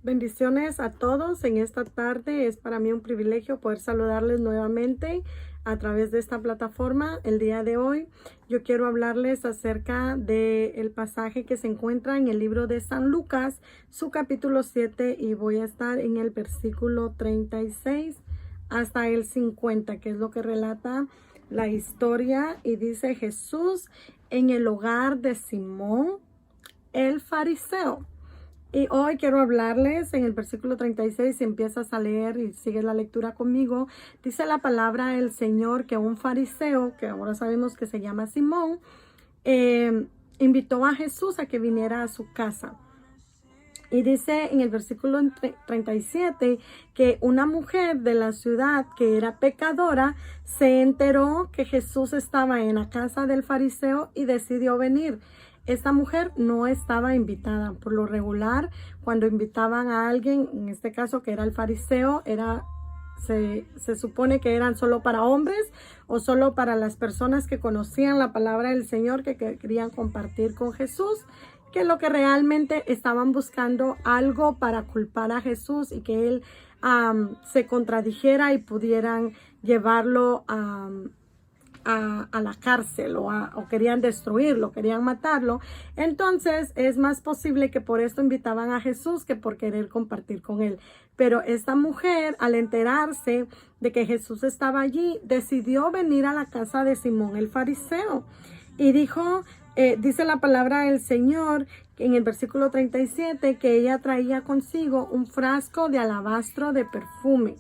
Bendiciones a todos en esta tarde. Es para mí un privilegio poder saludarles nuevamente a través de esta plataforma. El día de hoy yo quiero hablarles acerca del pasaje que se encuentra en el libro de San Lucas, su capítulo 7, y voy a estar en el versículo 36 hasta el 50, que es lo que relata la historia, y dice: Jesús en el hogar de Simón el fariseo. Y hoy quiero hablarles en el versículo 36, si empiezas a leer y sigues la lectura conmigo, dice la palabra del Señor que un fariseo, que ahora sabemos que se llama Simón, invitó a Jesús a que viniera a su casa. Y dice en el versículo 37 que una mujer de la ciudad que era pecadora se enteró que Jesús estaba en la casa del fariseo y decidió venir. Esta mujer no estaba invitada. Por lo regular, cuando invitaban a alguien, en este caso que era el fariseo, se supone que eran solo para hombres o solo para las personas que conocían la palabra del Señor, que querían compartir con Jesús, que lo que realmente estaban buscando algo para culpar a Jesús y que él se contradijera y pudieran llevarlo a la cárcel o querían destruirlo, querían matarlo. Entonces es más posible que por esto invitaban a Jesús que por querer compartir con él. Pero esta mujer, al enterarse de que Jesús estaba allí, decidió venir a la casa de Simón el fariseo y dijo, dice la palabra del Señor en el versículo 37, que ella traía consigo un frasco de alabastro de perfume.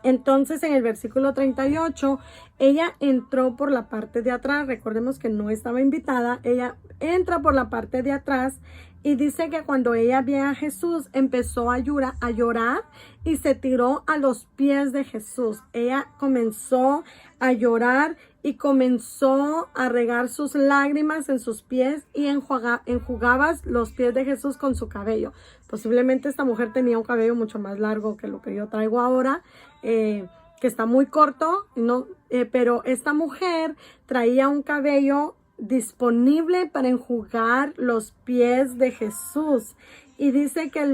Entonces en el versículo 38, ella entró por la parte de atrás. Recordemos que no estaba invitada. Ella entra por la parte de atrás y dice que cuando ella vio a Jesús, empezó a llorar y se tiró a los pies de Jesús. Ella comenzó a llorar y comenzó a regar sus lágrimas en sus pies y enjugaba los pies de Jesús con su cabello. Posiblemente esta mujer tenía un cabello mucho más largo que lo que yo traigo ahora, que está muy corto, ¿no? Pero esta mujer traía un cabello disponible para enjugar los pies de Jesús. Y dice que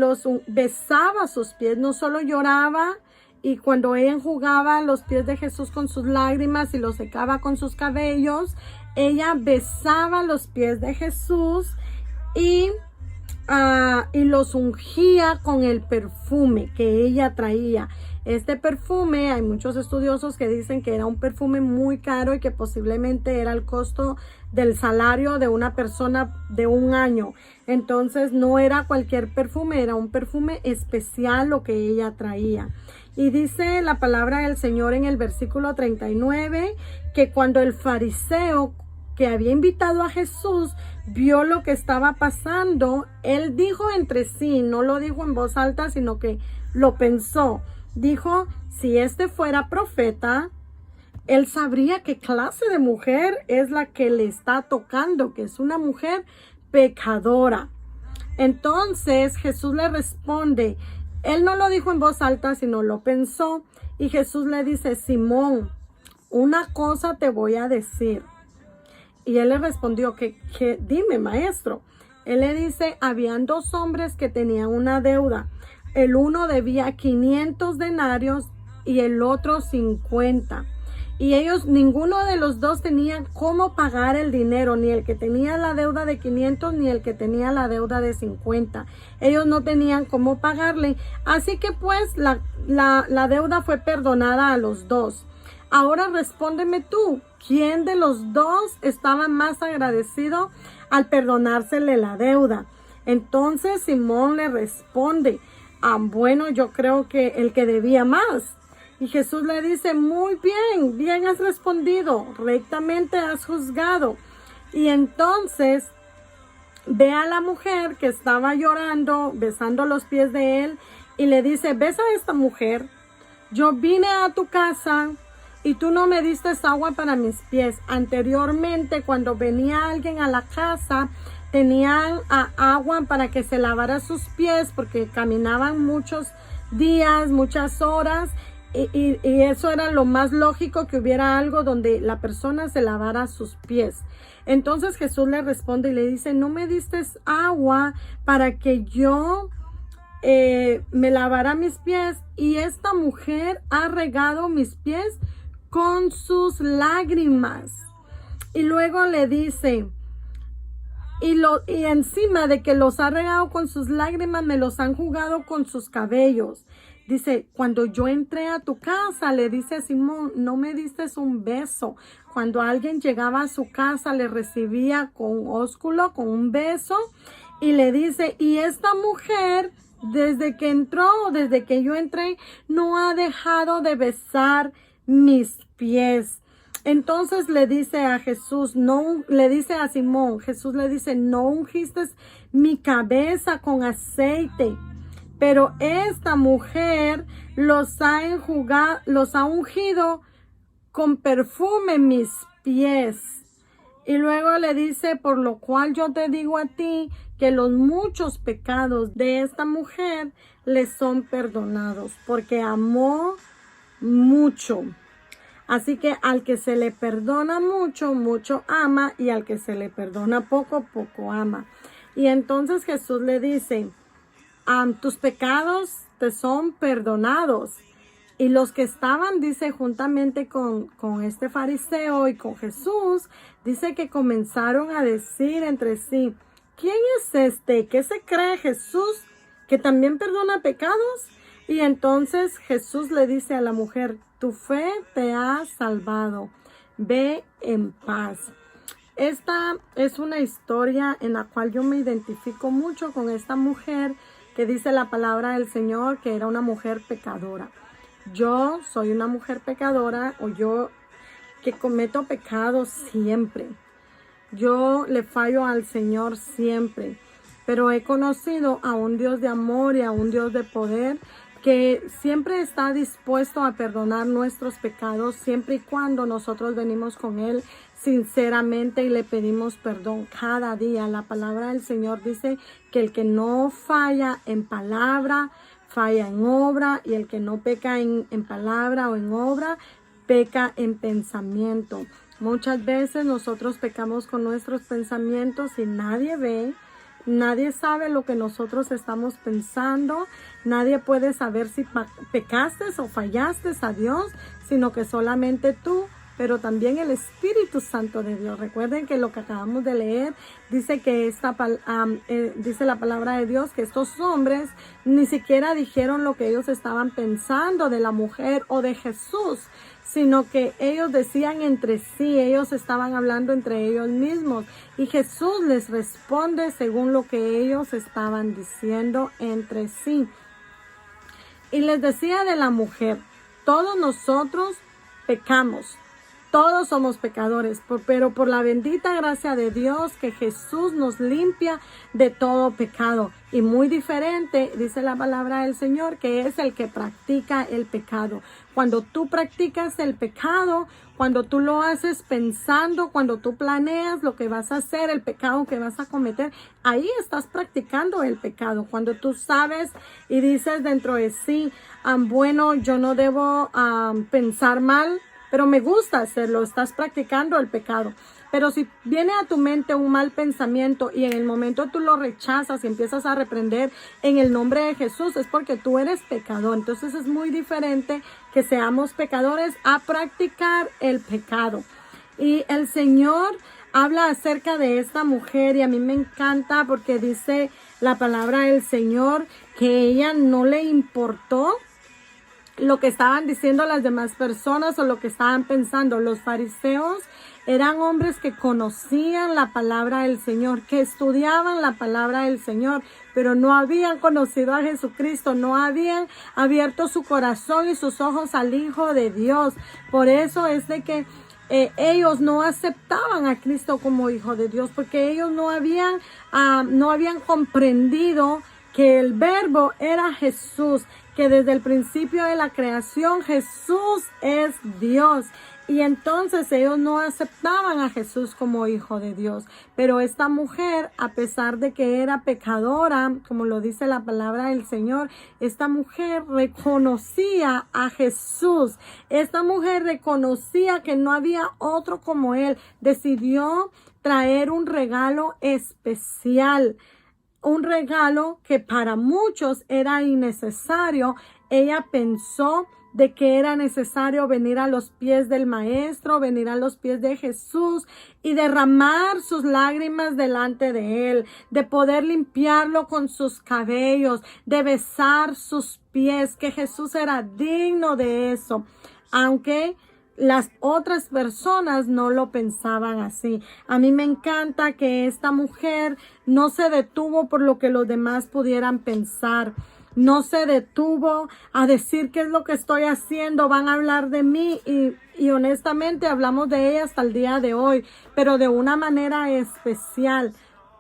besaba sus pies, no solo lloraba. Y cuando ella enjugaba los pies de Jesús con sus lágrimas y los secaba con sus cabellos, ella besaba los pies de Jesús y los ungía con el perfume que ella traía. Este perfume, hay muchos estudiosos que dicen que era un perfume muy caro y que posiblemente era el costo del salario de una persona de un año. Entonces no era cualquier perfume, era un perfume especial lo que ella traía. Y dice la palabra del Señor en el versículo 39 que cuando el fariseo que había invitado a Jesús vio lo que estaba pasando, él dijo entre sí, no lo dijo en voz alta, sino que lo pensó. Dijo, si este fuera profeta, él sabría qué clase de mujer es la que le está tocando, que es una mujer pecadora. Entonces Jesús le responde, él no lo dijo en voz alta, sino lo pensó, y Jesús le dice, Simón, una cosa te voy a decir. Y él le respondió, que dime, maestro. Él le dice, habían dos hombres que tenían una deuda. El uno debía 500 denarios y el otro 50. Y ellos, ninguno de los dos tenía cómo pagar el dinero, ni el que tenía la deuda de 500, ni el que tenía la deuda de 50. Ellos no tenían cómo pagarle. Así que pues la deuda fue perdonada a los dos. Ahora respóndeme tú, ¿quién de los dos estaba más agradecido al perdonársele la deuda? Entonces Simón le responde, bueno, yo creo que el que debía más. Y Jesús le dice, muy bien, bien has respondido, rectamente has juzgado. Y entonces ve a la mujer que estaba llorando, besando los pies de él, y le dice, ¿ves a esta mujer? Yo vine a tu casa y tú no me diste agua para mis pies. Anteriormente, cuando venía alguien a la casa, tenían agua para que se lavara sus pies, porque caminaban muchos días, muchas horas, y eso era lo más lógico, que hubiera algo donde la persona se lavara sus pies. Entonces Jesús le responde y le dice, no me diste agua para que yo me lavará mis pies, y esta mujer ha regado mis pies con sus lágrimas. Y luego le dice, y encima de que los ha regado con sus lágrimas, me los han jugado con sus cabellos. Dice, cuando yo entré a tu casa, le dice a Simón, no me diste un beso. Cuando alguien llegaba a su casa, le recibía con ósculo, con un beso. Y le dice, y esta mujer, desde que entró, desde que yo entré, no ha dejado de besar mis pies. Entonces le dice a Jesús, no, le dice a Simón, Jesús le dice, no ungiste mi cabeza con aceite, pero esta mujer los ha ungido con perfume mis pies. Y luego le dice, por lo cual yo te digo a ti que los muchos pecados de esta mujer le son perdonados, porque amó mucho. Así que al que se le perdona mucho, mucho ama, y al que se le perdona poco, poco ama. Y entonces Jesús le dice, tus pecados te son perdonados. Y los que estaban, dice, juntamente con este fariseo y con Jesús, dice que comenzaron a decir entre sí, ¿quién es este? ¿Qué se cree Jesús? ¿Que también perdona pecados? Y entonces Jesús le dice a la mujer, tu fe te ha salvado, ve en paz. Esta es una historia en la cual yo me identifico mucho con esta mujer que dice la palabra del Señor que era una mujer pecadora. Yo soy una mujer pecadora, o yo que cometo pecados siempre. Yo le fallo al Señor siempre, pero he conocido a un Dios de amor y a un Dios de poder que siempre está dispuesto a perdonar nuestros pecados siempre y cuando nosotros venimos con Él sinceramente y le pedimos perdón cada día. La palabra del Señor dice que el que no falla en palabra, falla en obra, y el que no peca en palabra o en obra, peca en pensamiento. Muchas veces nosotros pecamos con nuestros pensamientos y nadie ve. Nadie sabe lo que nosotros estamos pensando. Nadie puede saber si pecaste o fallaste a Dios, sino que solamente tú, pero también el Espíritu Santo de Dios. Recuerden que lo que acabamos de leer dice que dice la palabra de Dios que estos hombres ni siquiera dijeron lo que ellos estaban pensando de la mujer o de Jesús, sino que ellos decían entre sí, ellos estaban hablando entre ellos mismos, y Jesús les responde según lo que ellos estaban diciendo entre sí. Y les decía de la mujer, todos nosotros pecamos, todos somos pecadores, pero por la bendita gracia de Dios que Jesús nos limpia de todo pecado. Y muy diferente, dice la palabra del Señor, que es el que practica el pecado. Cuando tú practicas el pecado, cuando tú lo haces pensando, cuando tú planeas lo que vas a hacer, el pecado que vas a cometer, ahí estás practicando el pecado. Cuando tú sabes y dices dentro de sí, bueno, yo no debo pensar mal, pero me gusta hacerlo, estás practicando el pecado. Pero si viene a tu mente un mal pensamiento y en el momento tú lo rechazas y empiezas a reprender en el nombre de Jesús, es porque tú eres pecador. Entonces es muy diferente que seamos pecadores a practicar el pecado. Y el Señor habla acerca de esta mujer, y a mí me encanta porque dice la palabra del Señor que ella no le importó lo que estaban diciendo las demás personas o lo que estaban pensando. Los fariseos eran hombres que conocían la palabra del Señor, que estudiaban la palabra del Señor, pero no habían conocido a Jesucristo, no habían abierto su corazón y sus ojos al Hijo de Dios. Por eso es de que ellos no aceptaban a Cristo como Hijo de Dios, porque ellos no habían comprendido que el Verbo era Jesús, que desde el principio de la creación Jesús es Dios. Y entonces ellos no aceptaban a Jesús como Hijo de Dios. Pero esta mujer, a pesar de que era pecadora, como lo dice la palabra del Señor, esta mujer reconocía a Jesús. Esta mujer reconocía que no había otro como Él. Decidió traer un regalo especial un regalo que para muchos era innecesario, ella pensó de que era necesario venir a los pies del Maestro, venir a los pies de Jesús y derramar sus lágrimas delante de Él, de poder limpiarlo con sus cabellos, de besar sus pies, que Jesús era digno de eso, aunque las otras personas no lo pensaban así. A mí me encanta que esta mujer no se detuvo por lo que los demás pudieran pensar. No se detuvo a decir qué es lo que estoy haciendo, van a hablar de mí y honestamente hablamos de ella hasta el día de hoy, pero de una manera especial,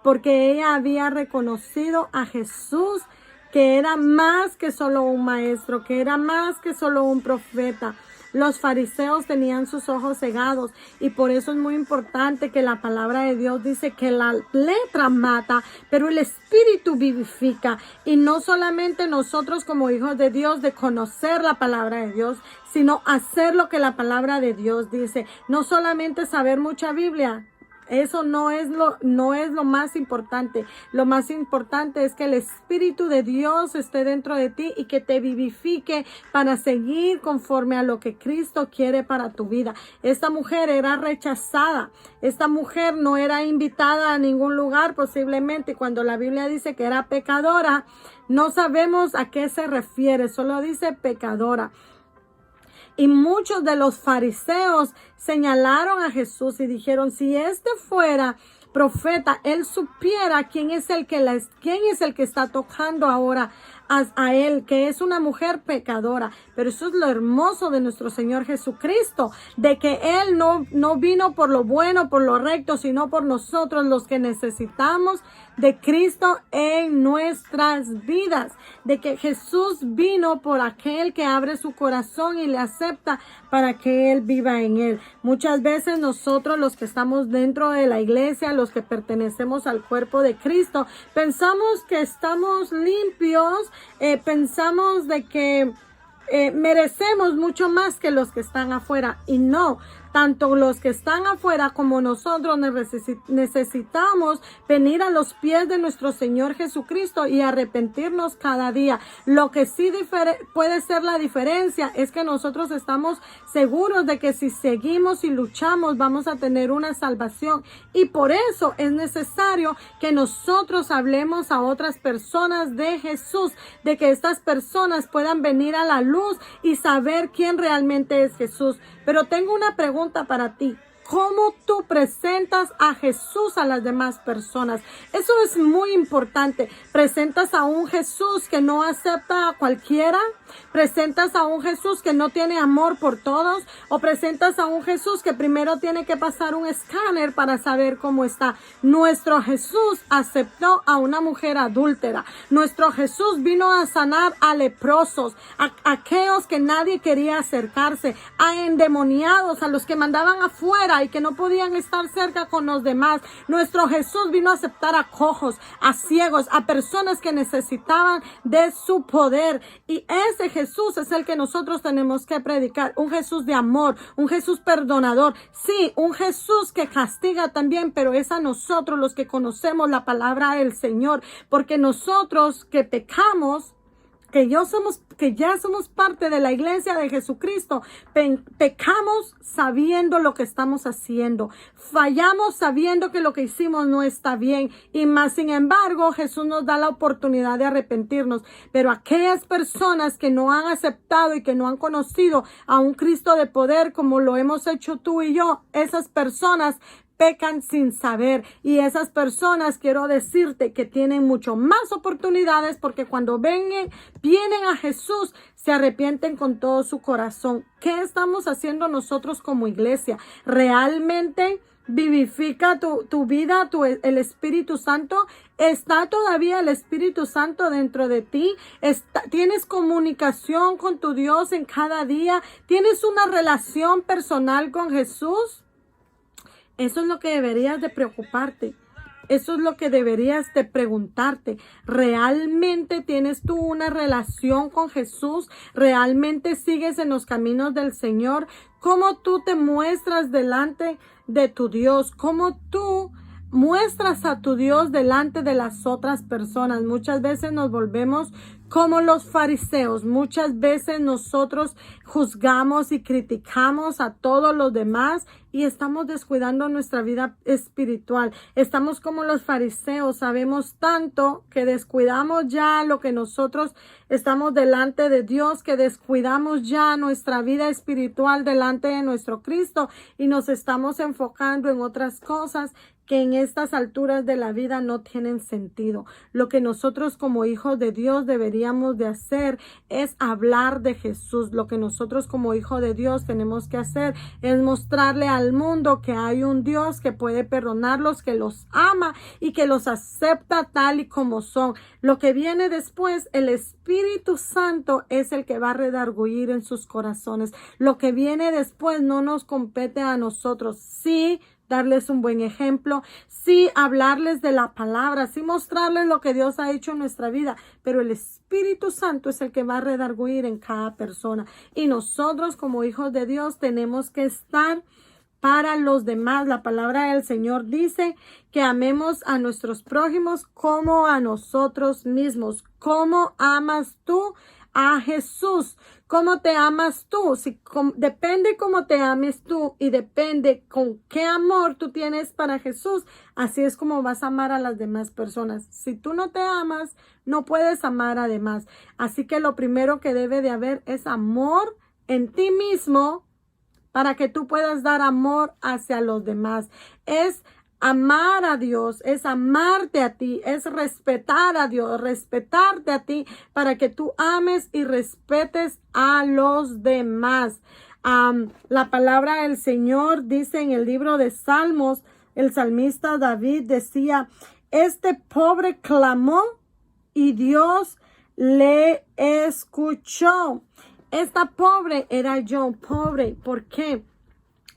porque ella había reconocido a Jesús, que era más que solo un maestro, que era más que solo un profeta. Los fariseos tenían sus ojos cegados y por eso es muy importante que la palabra de Dios dice que la letra mata, pero el espíritu vivifica. Y no solamente nosotros como hijos de Dios de conocer la palabra de Dios, sino hacer lo que la palabra de Dios dice. No solamente saber mucha Biblia. Eso no es lo más importante. Lo más importante es que el Espíritu de Dios esté dentro de ti y que te vivifique para seguir conforme a lo que Cristo quiere para tu vida. Esta mujer era rechazada. Esta mujer no era invitada a ningún lugar posiblemente. Cuando la Biblia dice que era pecadora, no sabemos a qué se refiere. Solo dice pecadora. Y muchos de los fariseos señalaron a Jesús y dijeron, si este fuera profeta, él supiera quién es el que está tocando ahora a él, que es una mujer pecadora. Pero eso es lo hermoso de nuestro Señor Jesucristo, de que Él no vino por lo bueno, por lo recto, sino por nosotros los que necesitamos de Cristo en nuestras vidas, de que Jesús vino por aquel que abre su corazón y le acepta para que Él viva en él. Muchas veces nosotros los que estamos dentro de la iglesia, los que pertenecemos al cuerpo de Cristo, pensamos que estamos limpios, pensamos de que merecemos mucho más que los que están afuera, y no. Tanto los que están afuera como nosotros necesitamos venir a los pies de nuestro Señor Jesucristo y arrepentirnos cada día. Lo que sí puede ser la diferencia es que nosotros estamos seguros de que si seguimos y luchamos vamos a tener una salvación. Y por eso es necesario que nosotros hablemos a otras personas de Jesús, de que estas personas puedan venir a la luz y saber quién realmente es Jesús. Pero tengo una pregunta para ti. ¿Cómo tú presentas a Jesús a las demás personas? Eso es muy importante. ¿Presentas a un Jesús que no acepta a cualquiera? ¿Presentas a un Jesús que no tiene amor por todos? ¿O presentas a un Jesús que primero tiene que pasar un escáner para saber cómo está? Nuestro Jesús aceptó a una mujer adúltera. Nuestro Jesús vino a sanar a leprosos, a aquellos que nadie quería acercarse, a endemoniados, a los que mandaban afuera y que no podían estar cerca con los demás. Nuestro Jesús vino a aceptar a cojos, a ciegos, a personas que necesitaban de su poder. Y ese Jesús es el que nosotros tenemos que predicar. Un Jesús de amor, un Jesús perdonador. Sí, un Jesús que castiga también, pero es a nosotros los que conocemos la palabra del Señor. Porque nosotros que pecamos, que ya somos parte de la iglesia de Jesucristo, pecamos sabiendo lo que estamos haciendo, fallamos sabiendo que lo que hicimos no está bien, y más sin embargo Jesús nos da la oportunidad de arrepentirnos. Pero aquellas personas que no han aceptado y que no han conocido a un Cristo de poder como lo hemos hecho tú y yo, esas personas pecan sin saber, y esas personas quiero decirte que tienen mucho más oportunidades, porque cuando vienen a Jesús se arrepienten con todo su corazón. ¿Qué estamos haciendo nosotros como iglesia? ¿Realmente vivifica tu vida, el Espíritu Santo? ¿Está todavía el Espíritu Santo dentro de ti? ¿Tienes comunicación con tu Dios en cada día? ¿Tienes una relación personal con Jesús? Eso es lo que deberías de preocuparte. Eso es lo que deberías de preguntarte. ¿Realmente tienes tú una relación con Jesús? ¿Realmente sigues en los caminos del Señor? ¿Cómo tú te muestras delante de tu Dios? ¿Cómo tú muestras a tu Dios delante de las otras personas. Muchas veces nos volvemos como los fariseos. Muchas veces nosotros juzgamos y criticamos a todos los demás y estamos descuidando nuestra vida espiritual. Estamos como los fariseos, sabemos tanto que descuidamos ya lo que nosotros estamos delante de Dios, que descuidamos ya nuestra vida espiritual delante de nuestro Cristo y nos estamos enfocando en otras cosas que en estas alturas de la vida no tienen sentido. Lo que nosotros como hijos de Dios deberíamos de hacer es hablar de Jesús. Lo que nosotros como hijos de Dios tenemos que hacer es mostrarle al mundo que hay un Dios que puede perdonarlos, que los ama y que los acepta tal y como son. Lo que viene después, el Espíritu Santo es el que va a redarguir en sus corazones. Lo que viene después no nos compete a nosotros. Sí, darles un buen ejemplo, sí hablarles de la palabra, sí mostrarles lo que Dios ha hecho en nuestra vida, pero el Espíritu Santo es el que va a redarguir en cada persona. Y nosotros como hijos de Dios tenemos que estar para los demás. La palabra del Señor dice que amemos a nuestros prójimos como a nosotros mismos. ¿Cómo amas tú a Jesús? ¿Cómo te amas tú? Depende cómo te ames tú y depende con qué amor tú tienes para Jesús. Así es como vas a amar a las demás personas. Si tú no te amas, no puedes amar a demás. Así que lo primero que debe de haber es amor en ti mismo para que tú puedas dar amor hacia los demás. Es amar a Dios, es amarte a ti, es respetar a Dios, respetarte a ti para que tú ames y respetes a los demás. La palabra del Señor dice en el libro de Salmos, el salmista David decía, este pobre clamó y Dios le escuchó. Esta pobre era yo, pobre. ¿Por qué?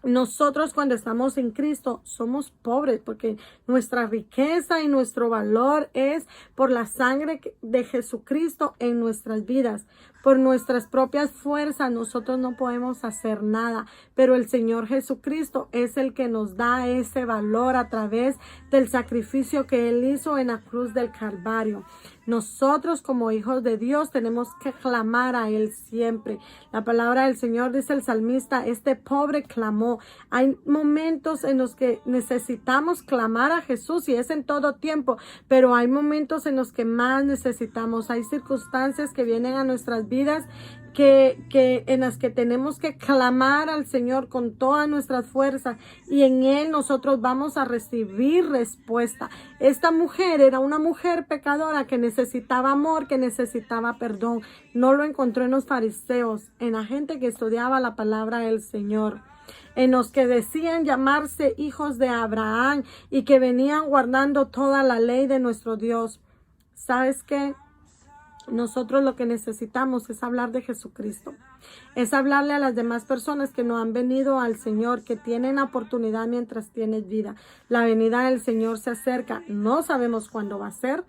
Nosotros cuando estamos en Cristo somos pobres porque nuestra riqueza y nuestro valor es por la sangre de Jesucristo en nuestras vidas. Por nuestras propias fuerzas nosotros no podemos hacer nada, pero el Señor Jesucristo es el que nos da ese valor a través del sacrificio que Él hizo en la cruz del Calvario. Nosotros como hijos de Dios tenemos que clamar a Él siempre. La palabra del Señor dice el salmista, este pobre clamó. Hay momentos en los que necesitamos clamar a Jesús y es en todo tiempo, pero hay momentos en los que más necesitamos. Hay circunstancias que vienen a nuestras vidas en las que tenemos que clamar al Señor con todas nuestras fuerzas y en Él nosotros vamos a recibir respuesta. Esta mujer era una mujer pecadora que necesitaba amor, que necesitaba perdón. No lo encontró en los fariseos, en la gente que estudiaba la palabra del Señor, en los que decían llamarse hijos de Abraham y que venían guardando toda la ley de nuestro Dios. ¿Sabes qué? Nosotros lo que necesitamos es hablar de Jesucristo. Es hablarle a las demás personas que no han venido al Señor, que tienen oportunidad mientras tienes vida. La venida del Señor se acerca. No sabemos cuándo va a ser,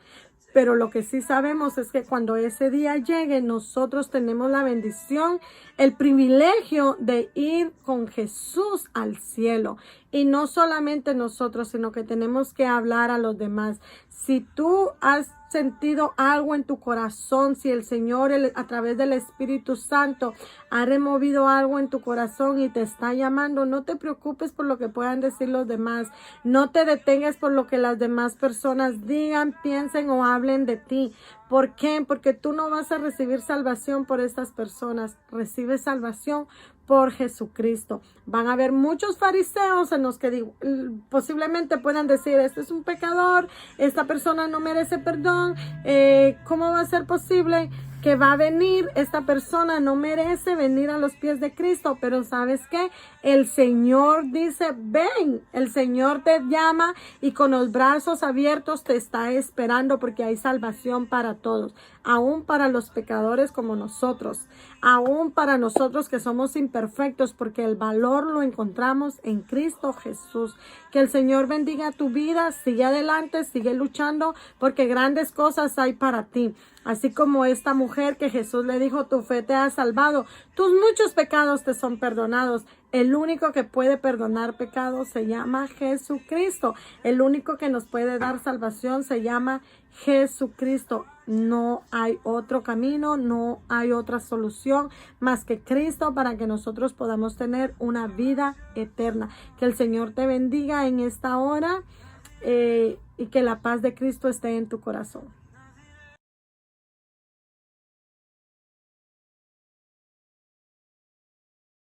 pero lo que sí sabemos es que cuando ese día llegue, nosotros tenemos la bendición, el privilegio de ir con Jesús al cielo. Y no solamente nosotros, sino que tenemos que hablar a los demás. Si tú has sentido algo en tu corazón, si el Señor a través del Espíritu Santo ha removido algo en tu corazón y te está llamando, no te preocupes por lo que puedan decir los demás. No te detengas por lo que las demás personas digan, piensen o hablen de ti. ¿Por qué? Porque tú no vas a recibir salvación por estas personas. Recibes salvación por Jesucristo. Van a haber muchos fariseos en los que posiblemente puedan decir, este es un pecador, esta persona no merece perdón, ¿cómo va a ser posible que va a venir? Esta persona no merece venir a los pies de Cristo, pero ¿sabes qué? El Señor dice, ven, el Señor te llama y con los brazos abiertos te está esperando porque hay salvación para todos, aún para los pecadores como nosotros, aún para nosotros que somos imperfectos, porque el valor lo encontramos en Cristo Jesús. Que el Señor bendiga tu vida, sigue adelante, sigue luchando, porque grandes cosas hay para ti. Así como esta mujer mujer que Jesús le dijo, tu fe te ha salvado, tus muchos pecados te son perdonados. El único que puede perdonar pecados se llama Jesucristo. El único que nos puede dar salvación se llama Jesucristo. No hay otro camino, no hay otra solución más que Cristo para que nosotros podamos tener una vida eterna. Que el Señor te bendiga en esta hora y que la paz de Cristo esté en tu corazón.